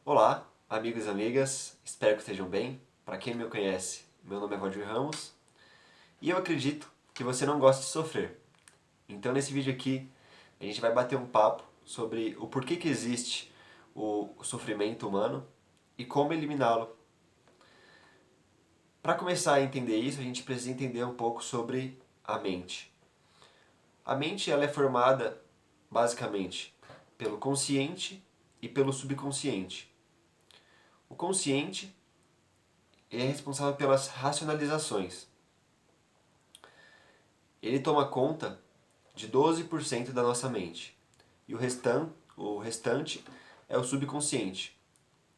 Olá, amigos e amigas, espero que estejam bem. Para quem me conhece, meu nome é Valdir Ramos e eu acredito que você não gosta de sofrer. Então, nesse vídeo aqui, a gente vai bater um papo sobre o porquê que existe o sofrimento humano e como eliminá-lo. Para começar a entender isso, a gente precisa entender um pouco sobre a mente. A mente ela é formada basicamente pelo consciente e pelo subconsciente. O consciente ele é responsável pelas racionalizações. Ele toma conta de 12% da nossa mente. E o restante é o subconsciente,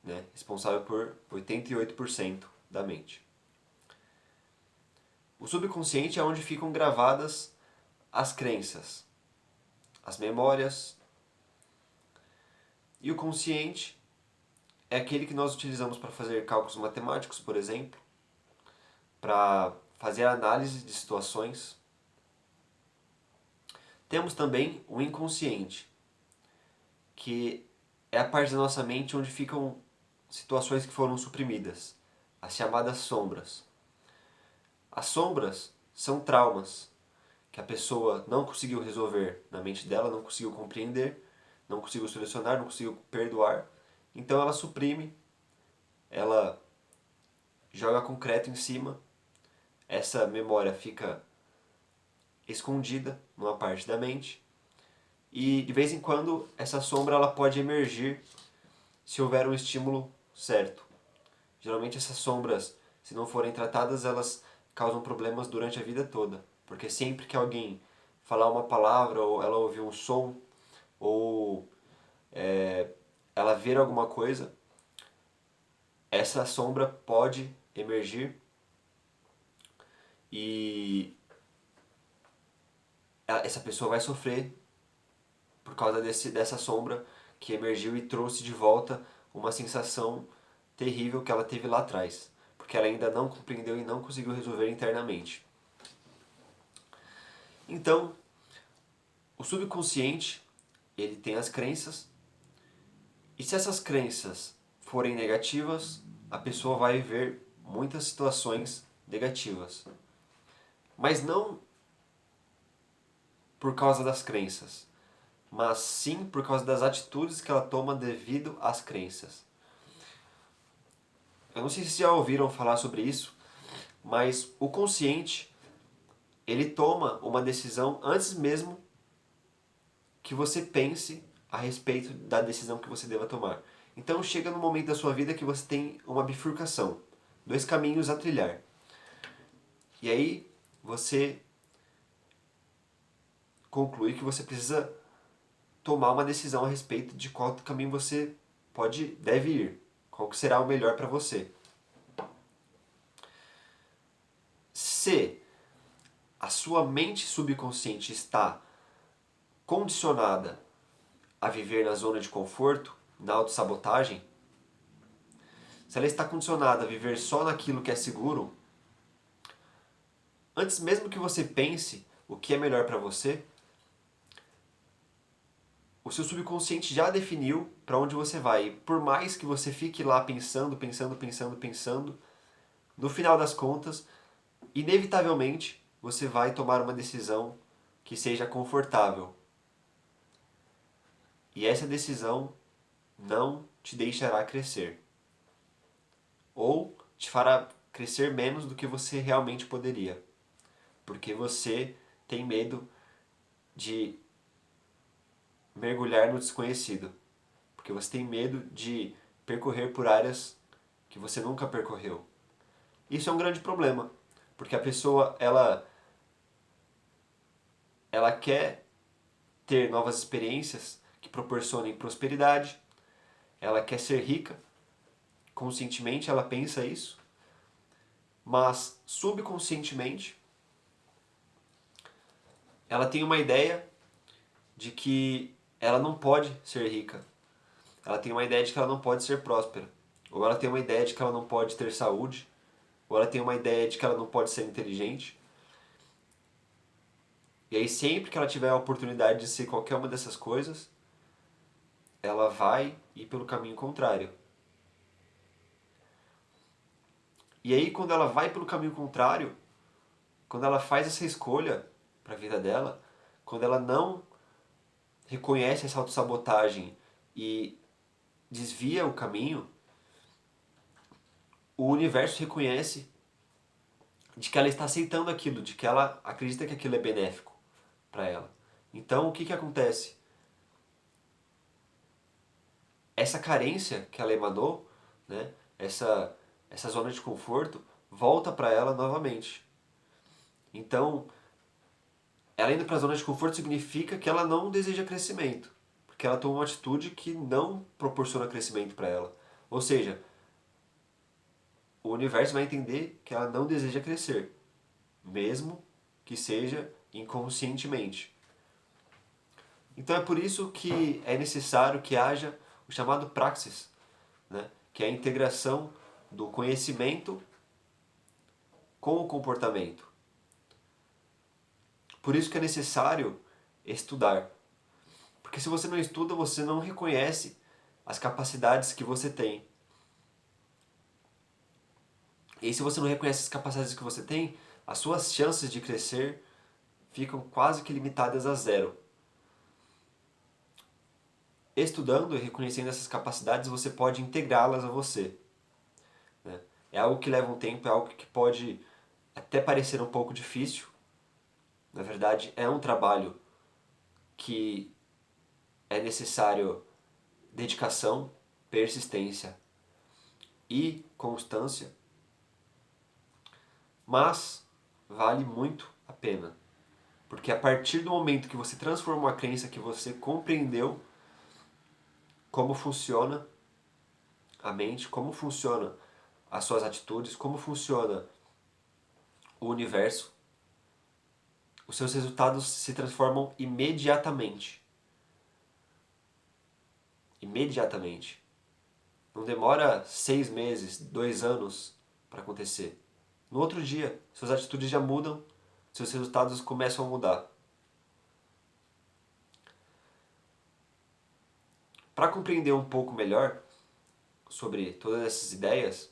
né? Responsável por 88% da mente. O subconsciente é onde ficam gravadas as crenças, as memórias. E o consciente é aquele que nós utilizamos para fazer cálculos matemáticos, por exemplo, para fazer análise de situações. Temos também o inconsciente, que é a parte da nossa mente onde ficam situações que foram suprimidas, as chamadas sombras. As sombras são traumas que a pessoa não conseguiu resolver na mente dela, não conseguiu compreender, não conseguiu solucionar, não conseguiu perdoar. Então ela suprime, ela joga concreto em cima, essa memória fica escondida numa parte da mente e de vez em quando essa sombra ela pode emergir se houver um estímulo certo. Geralmente essas sombras, se não forem tratadas, elas causam problemas durante a vida toda. Porque sempre que alguém falar uma palavra, ou ela ouvir um som, ou ela ver alguma coisa, essa sombra pode emergir e essa pessoa vai sofrer por causa dessa sombra que emergiu e trouxe de volta uma sensação terrível que ela teve lá atrás, porque ela ainda não compreendeu e não conseguiu resolver internamente. Então, o subconsciente, ele tem as crenças, e se essas crenças forem negativas, a pessoa vai viver muitas situações negativas. Mas não por causa das crenças, mas sim por causa das atitudes que ela toma devido às crenças. Eu não sei se já ouviram falar sobre isso, mas o consciente, ele toma uma decisão antes mesmo que você pense a respeito da decisão que você deva tomar. Então chega no momento da sua vida que você tem uma bifurcação, dois caminhos a trilhar. E aí você conclui que você precisa tomar uma decisão a respeito de qual caminho você deve ir, qual que será o melhor para você. Se a sua mente subconsciente está condicionada a viver na zona de conforto, na autossabotagem, se ela está condicionada a viver só naquilo que é seguro, antes mesmo que você pense o que é melhor para você, o seu subconsciente já definiu para onde você vai. E por mais que você fique lá pensando, no final das contas, inevitavelmente, você vai tomar uma decisão que seja confortável. E essa decisão não te deixará crescer. Ou te fará crescer menos do que você realmente poderia. Porque você tem medo de mergulhar no desconhecido. Porque você tem medo de percorrer por áreas que você nunca percorreu. Isso é um grande problema, porque a pessoa ela quer ter novas experiências que proporcionem prosperidade, ela quer ser rica, conscientemente ela pensa isso, mas subconscientemente ela tem uma ideia de que ela não pode ser rica, ela tem uma ideia de que ela não pode ser próspera, ou ela tem uma ideia de que ela não pode ter saúde, ou ela tem uma ideia de que ela não pode ser inteligente. E aí sempre que ela tiver a oportunidade de ser qualquer uma dessas coisas, ela vai ir pelo caminho contrário. E aí quando ela vai pelo caminho contrário, quando ela faz essa escolha para a vida dela, quando ela não reconhece essa autossabotagem e desvia o caminho, o universo reconhece de que ela está aceitando aquilo, de que ela acredita que aquilo é benéfico para ela. Então, o que acontece? Essa carência que ela emanou, né, essa zona de conforto, volta para ela novamente. Então, ela indo para a zona de conforto significa que ela não deseja crescimento, porque ela toma uma atitude que não proporciona crescimento para ela. Ou seja, o universo vai entender que ela não deseja crescer, mesmo que seja inconscientemente. Então é por isso que é necessário que haja o chamado praxis, né? Que é a integração do conhecimento com o comportamento. Por isso que é necessário estudar. Porque se você não estuda, você não reconhece as capacidades que você tem. E se você não reconhece as capacidades que você tem, as suas chances de crescer ficam quase que limitadas a zero. Estudando e reconhecendo essas capacidades, você pode integrá-las a você. Né? É algo que leva um tempo, é algo que pode até parecer um pouco difícil. Na verdade, é um trabalho que é necessário dedicação, persistência e constância, mas vale muito a pena. Porque a partir do momento que você transformou a crença, que você compreendeu como funciona a mente, como funciona as suas atitudes, como funciona o universo, os seus resultados se transformam imediatamente. Imediatamente. Não demora 6 meses, 2 anos para acontecer. No outro dia, suas atitudes já mudam, seus resultados começam a mudar. Para compreender um pouco melhor sobre todas essas ideias,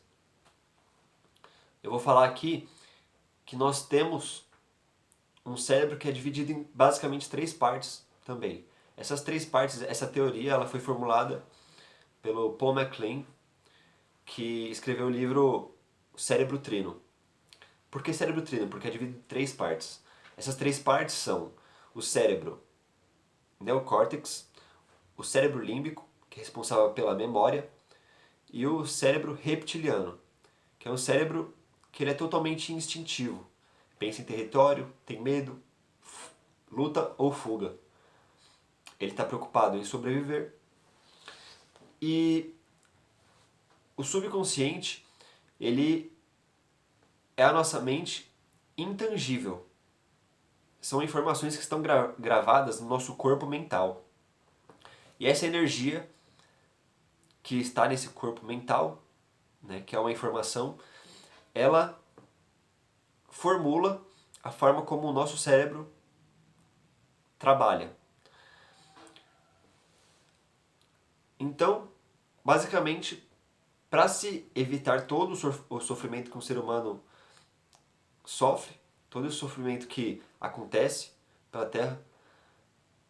eu vou falar aqui que nós temos um cérebro que é dividido em basicamente 3 partes também. Essas 3 partes, essa teoria, ela foi formulada pelo Paul MacLean, que escreveu o livro Cérebro Trino. Por que cérebro trino? Porque é dividido em 3 partes. Essas 3 partes são o cérebro neocórtex, o cérebro límbico, que é responsável pela memória, e o cérebro reptiliano, que é um cérebro que ele é totalmente instintivo. Pensa em território, tem medo, luta ou fuga. Ele está preocupado em sobreviver. E o subconsciente, ele é a nossa mente intangível. São informações que estão gravadas no nosso corpo mental. E essa energia que está nesse corpo mental, né, que é uma informação, ela formula a forma como o nosso cérebro trabalha. Então, basicamente, para se evitar todo o sofrimento que um ser humano sofre, todo o sofrimento que acontece pela Terra,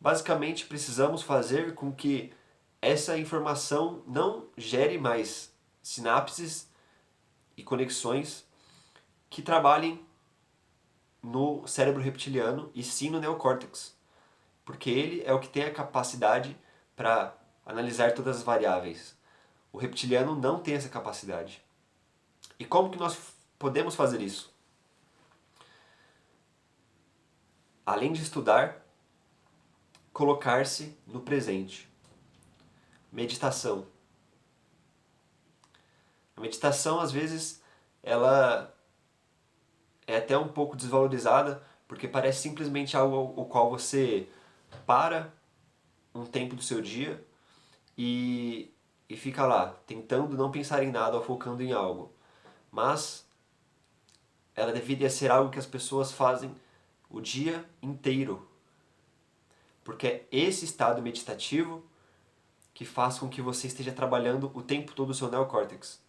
basicamente precisamos fazer com que essa informação não gere mais sinapses e conexões que trabalhem no cérebro reptiliano e sim no neocórtex, porque ele é o que tem a capacidade para analisar todas as variáveis. O reptiliano não tem essa capacidade. E como que nós podemos fazer isso? Além de estudar, colocar-se no presente. Meditação. A meditação, às vezes, ela é até um pouco desvalorizada, porque parece simplesmente algo o qual você para um tempo do seu dia e fica lá, tentando não pensar em nada ou focando em algo. Mas ela deveria ser algo que as pessoas fazem o dia inteiro. Porque é esse estado meditativo que faz com que você esteja trabalhando o tempo todo o seu neocórtex.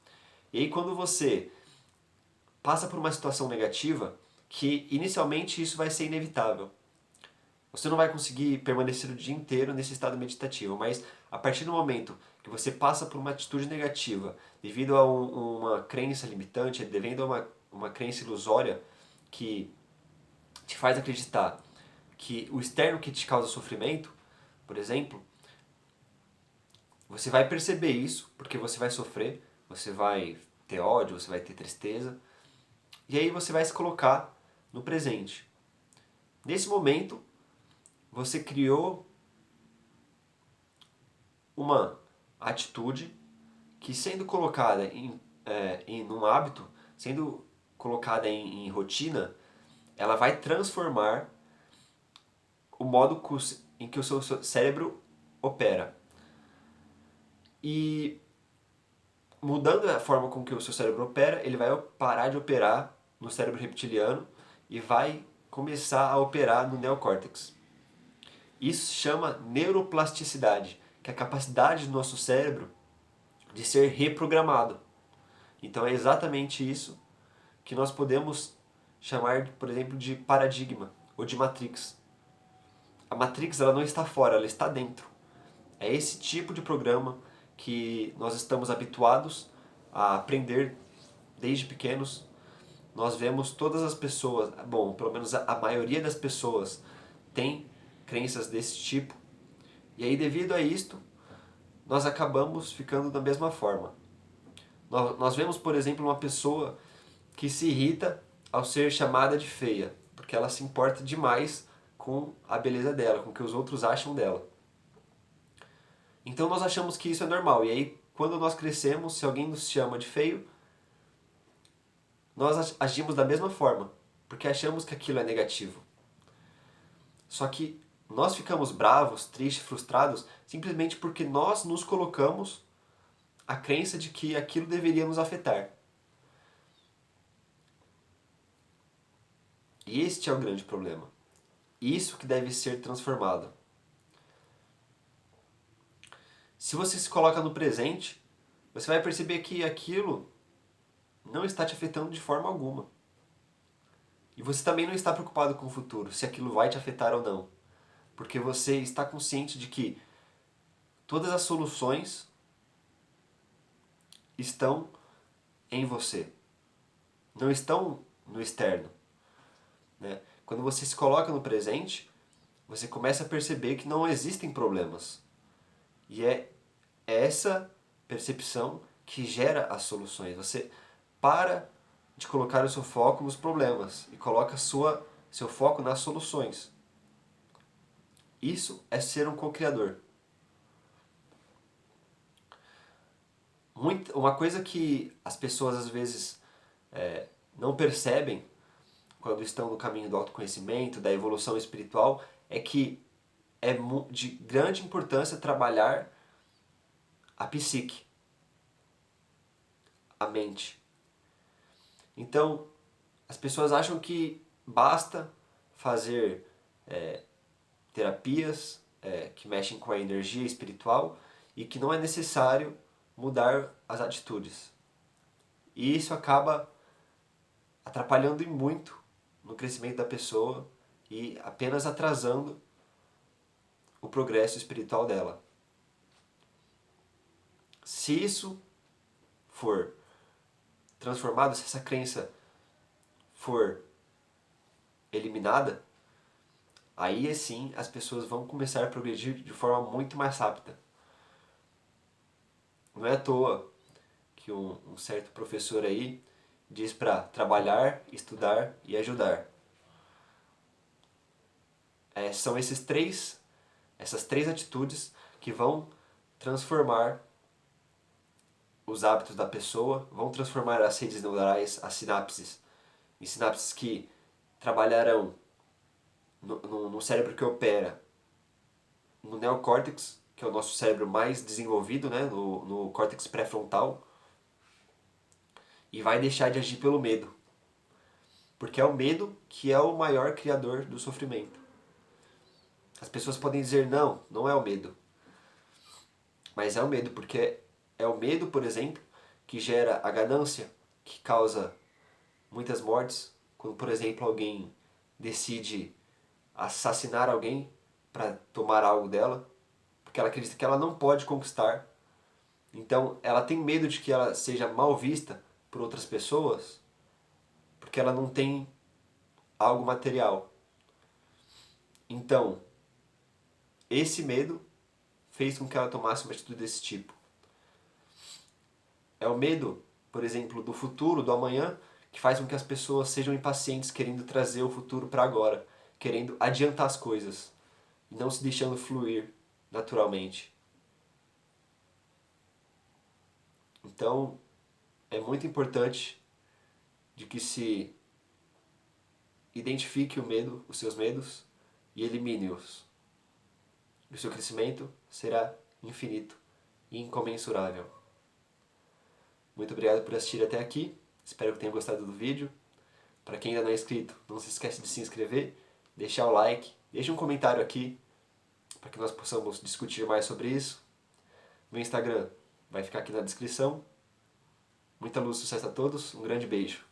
E aí quando você passa por uma situação negativa que inicialmente isso vai ser inevitável. Você não vai conseguir permanecer o dia inteiro nesse estado meditativo, mas a partir do momento que você passa por uma atitude negativa, devido a uma crença limitante, devido a uma crença ilusória que te faz acreditar que o externo que te causa sofrimento, por exemplo, você vai perceber isso, porque você vai sofrer, você vai ter ódio, você vai ter tristeza, e aí você vai se colocar no presente. Nesse momento, você criou uma atitude que, sendo colocada em um hábito, sendo colocada em rotina, ela vai transformar o modo em que o seu cérebro opera. E mudando a forma com que o seu cérebro opera, ele vai parar de operar no cérebro reptiliano e vai começar a operar no neocórtex. Isso se chama neuroplasticidade, que é a capacidade do nosso cérebro de ser reprogramado. Então é exatamente isso que nós podemos chamar, por exemplo, de paradigma ou de matrix. A matrix ela não está fora, ela está dentro. É esse tipo de programa que nós estamos habituados a aprender desde pequenos. Nós vemos todas as pessoas, bom, pelo menos a maioria das pessoas tem crenças desse tipo. E aí, devido a isto, nós acabamos ficando da mesma forma. Nós vemos, por exemplo, uma pessoa que se irrita ao ser chamada de feia, porque ela se importa demais com a beleza dela, com o que os outros acham dela. Então nós achamos que isso é normal, e aí quando nós crescemos, se alguém nos chama de feio, nós agimos da mesma forma, porque achamos que aquilo é negativo. Só que nós ficamos bravos, tristes, frustrados, simplesmente porque nós nos colocamos a crença de que aquilo deveria nos afetar. E este é o grande problema. Isso que deve ser transformado. Se você se coloca no presente, você vai perceber que aquilo não está te afetando de forma alguma. E você também não está preocupado com o futuro, se aquilo vai te afetar ou não. Porque você está consciente de que todas as soluções estão em você. Não estão no externo. Né? Quando você se coloca no presente, você começa a perceber que não existem problemas. E é essa percepção que gera as soluções. Você para de colocar o seu foco nos problemas e coloca seu foco nas soluções. Isso é ser um co-criador. Uma coisa que as pessoas às vezes não percebem quando estão no caminho do autoconhecimento, da evolução espiritual, é que é de grande importância trabalhar a psique, a mente. Então, as pessoas acham que basta fazer terapias que mexem com a energia espiritual e que não é necessário mudar as atitudes. E isso acaba atrapalhando e muito no crescimento da pessoa e apenas atrasando o progresso espiritual dela. Se isso for transformado, se essa crença for eliminada, aí sim as pessoas vão começar a progredir de forma muito mais rápida. Não é à toa que um certo professor aí diz para trabalhar, estudar e ajudar. São essas três atitudes que vão transformar os hábitos da pessoa, vão transformar as redes neurais, as sinapses, em sinapses que trabalharão no cérebro que opera no neocórtex, que é o nosso cérebro mais desenvolvido, né, no córtex pré-frontal, e vai deixar de agir pelo medo. Porque é o medo que é o maior criador do sofrimento. As pessoas podem dizer, não, não é o medo. Mas é o medo, porque é o medo, por exemplo, que gera a ganância, que causa muitas mortes, quando, por exemplo, alguém decide assassinar alguém para tomar algo dela, porque ela acredita que ela não pode conquistar. Então, ela tem medo de que ela seja mal vista por outras pessoas, porque ela não tem algo material. Então, esse medo fez com que ela tomasse uma atitude desse tipo. É o medo, por exemplo, do futuro, do amanhã, que faz com que as pessoas sejam impacientes, querendo trazer o futuro para agora, querendo adiantar as coisas e não se deixando fluir naturalmente. Então, é muito importante de que se identifique o medo, os seus medos, e elimine-os. E o seu crescimento será infinito e incomensurável. Muito obrigado por assistir até aqui. Espero que tenha gostado do vídeo. Para quem ainda não é inscrito, não se esqueça de se inscrever, deixar o like, deixe um comentário aqui para que nós possamos discutir mais sobre isso. Meu Instagram vai ficar aqui na descrição. Muita luz e sucesso a todos. Um grande beijo.